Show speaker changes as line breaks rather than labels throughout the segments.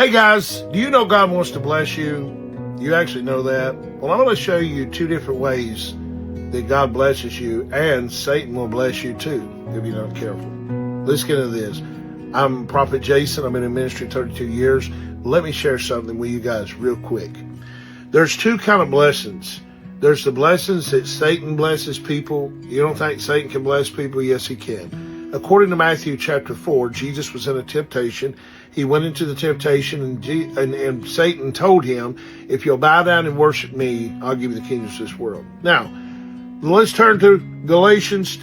Hey guys, do you know God wants to bless you? You actually know that? Well, I'm going to show you two different ways that God blesses you, and Satan will bless you too if you're not careful. Let's get into this. I'm Prophet Jason. I've been in ministry 32 years. Let me share something with you guys real quick. There's two kind of blessings. There's the blessings that Satan blesses people. You don't think Satan can bless people? Yes, he can. According to Matthew chapter 4, Jesus was in a temptation. He went into the temptation, and Satan told him, if you'll bow down and worship me, I'll give you the kingdoms of this world. Now, let's turn to Galatians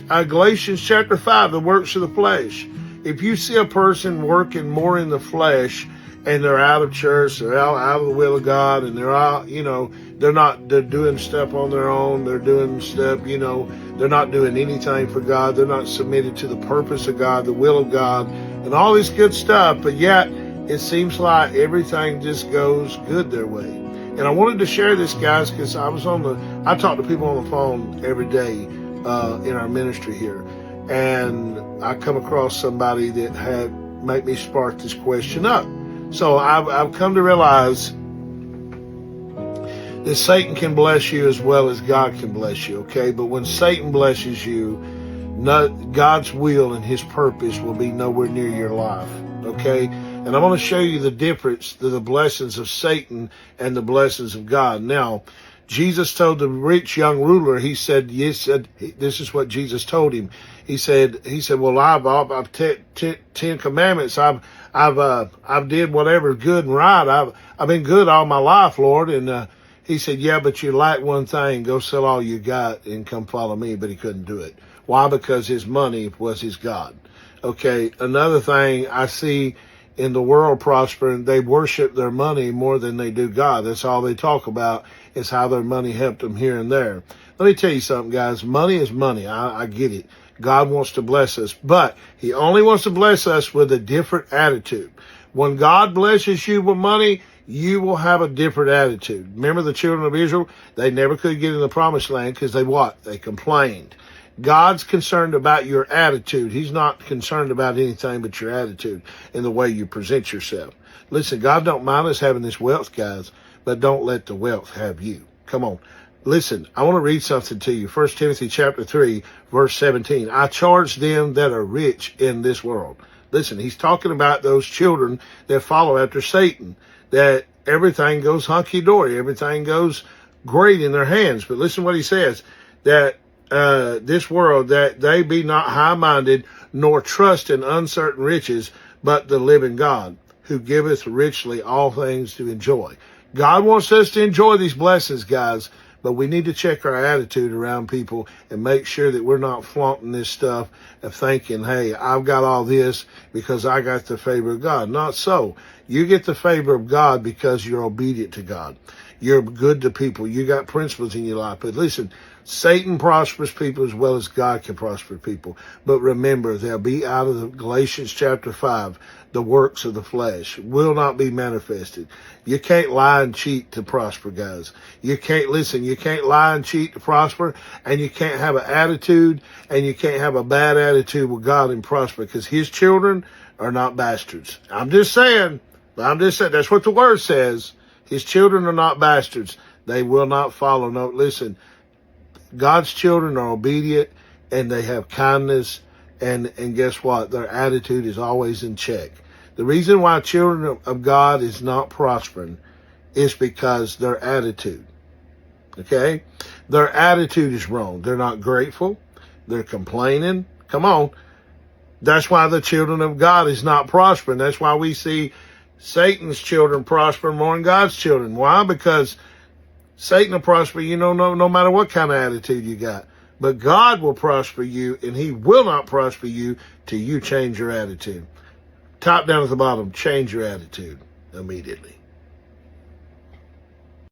chapter 5, the works of the flesh. If you see a person working more in the flesh, and they're out of church, they're out of the will of God, and they're out, they're doing stuff on their own, they're doing stuff, they're not doing anything for God, they're not submitted to the purpose of God, the will of God, and all this good stuff, but yet it seems like everything just goes good their way. And I wanted to share this, guys, because I talk to people on the phone every day in our ministry here, and I come across somebody that had made me spark this question up. So I've come to realize that Satan can bless you as well as God can bless you, okay? But when Satan blesses you, God's will and his purpose will be nowhere near your life, okay? And I'm going to show you the difference to the blessings of Satan and the blessings of God. Now, Jesus told the rich young ruler, he said, this is what Jesus told him. He said, well, I've 10 commandments. I've did whatever good and right. I've been good all my life, Lord. And, he said, yeah, but you lack one thing. Go sell all you got and come follow me. But he couldn't do it. Why? Because his money was his God. Okay. Another thing I see in the world prospering, they worship their money more than they do God. That's all they talk about is how their money helped them here and there. Let me tell you something, guys. Money is money. I get it. God wants to bless us, but he only wants to bless us with a different attitude. When God blesses you with money, you will have a different attitude. Remember the children of Israel? They never could get in the promised land because they complained. God's concerned about your attitude. He's not concerned about anything but your attitude and the way you present yourself. Listen, God don't mind us having this wealth, guys, but don't let the wealth have you. Come on. Listen, I want to read something to you. 1 Timothy chapter 3, verse 17. I charge them that are rich in this world. Listen, he's talking about those children that follow after Satan, that everything goes hunky-dory, everything goes great in their hands. But listen what he says, that this world, that they be not high-minded, nor trust in uncertain riches, but the living God, who giveth richly all things to enjoy. God wants us to enjoy these blessings, guys, but we need to check our attitude around people and make sure that we're not flaunting this stuff of thinking, hey, I've got all this because I got the favor of God. Not so. You get the favor of God because you're obedient to God. You're good to people. You got principles in your life. But listen, Satan prospers people as well as God can prosper people. But remember, they'll be out of the Galatians chapter 5. The works of the flesh will not be manifested. You can't lie and cheat to prosper, guys. You can't lie and cheat to prosper, and you can't have an attitude, and you can't have a bad attitude with God and prosper, because his children are not bastards. I'm just saying, that's what the word says. His children are not bastards. They will not follow. No, listen, God's children are obedient, and they have kindness, and guess what? Their attitude is always in check. The reason why children of God is not prospering is because their attitude, okay? Their attitude is wrong. They're not grateful. They're complaining. Come on. That's why the children of God is not prospering. That's why we see Satan's children prosper more than God's children. Why? Because Satan will prosper you, no matter what kind of attitude you got. But God will prosper you, and he will not prosper you till you change your attitude. Top down at the bottom, change your attitude immediately.